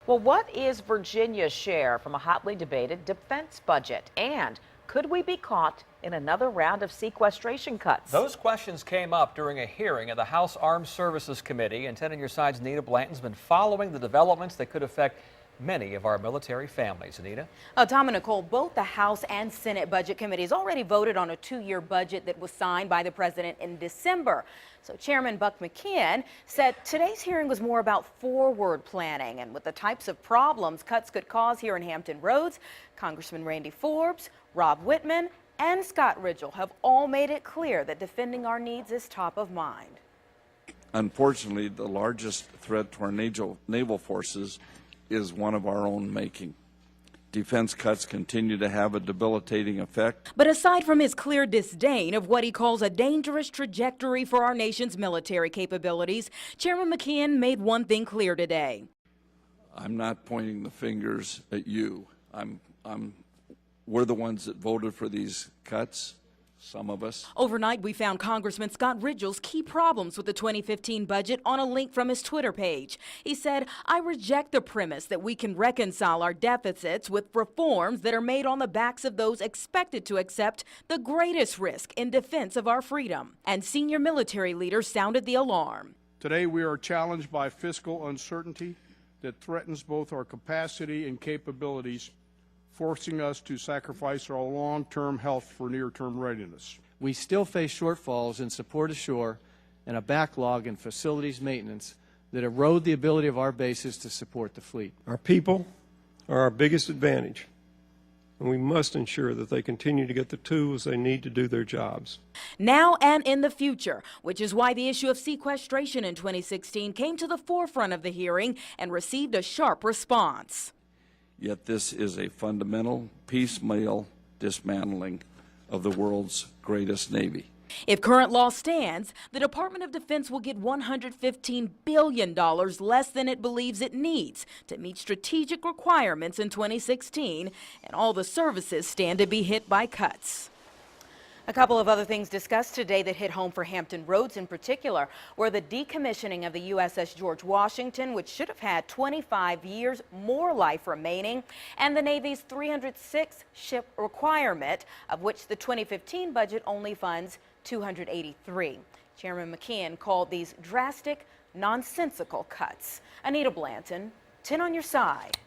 Well, what is Virginia's share from a hotly debated defense budget? And could we be caught in another round of sequestration cuts? Those questions came up during a hearing at the House Armed Services Committee, and 10 on your side's Anita Blanton's been following the developments that could affect many of our military families. Anita? Tom and Nicole, both the House and Senate budget committees already voted on a 2-year budget that was signed by the president in December. So Chairman Buck McKeon said today's hearing was more about forward planning and with the types of problems cuts could cause here in Hampton Roads. Congressman Randy Forbes, Rob Whitman, and Scott Ridgel have all made it clear that defending our needs is top of mind. Unfortunately, the largest threat to our naval forces is one of our own making. Defense cuts continue to have a debilitating effect. But aside from his clear disdain of what he calls a dangerous trajectory for our nation's military capabilities, Chairman McKeon made one thing clear today. I'm not pointing the fingers at you. We're the ones that voted for these cuts. Some of us. Overnight, we found Congressman Scott Ridgel's key problems with the 2015 budget on a link from his Twitter page. He said, "I reject the premise that we can reconcile our deficits with reforms that are made on the backs of those expected to accept the greatest risk in defense of our freedom." And senior military leaders sounded the alarm. Today, we are challenged by fiscal uncertainty that threatens both our capacity and capabilities, forcing us to sacrifice our long-term health for near-term readiness. We still face shortfalls in support ashore and a backlog in facilities maintenance that erode the ability of our bases to support the fleet. Our people are our biggest advantage, and we must ensure that they continue to get the tools they need to do their jobs. Now and in the future, which is why the issue of sequestration in 2016 came to the forefront of the hearing and received a sharp response. Yet this is a fundamental piecemeal dismantling of the world's greatest Navy. If current law stands, the Department of Defense will get $115 billion less than it believes it needs to meet strategic requirements in 2016, and all the services stand to be hit by cuts. A couple of other things discussed today that hit home for Hampton Roads in particular were the decommissioning of the USS George Washington, which should have had 25 years more life remaining, and the Navy's 306 ship requirement, of which the 2015 budget only funds 283. Chairman McKeon called these drastic, nonsensical cuts. Anita Blanton, 10 on your side.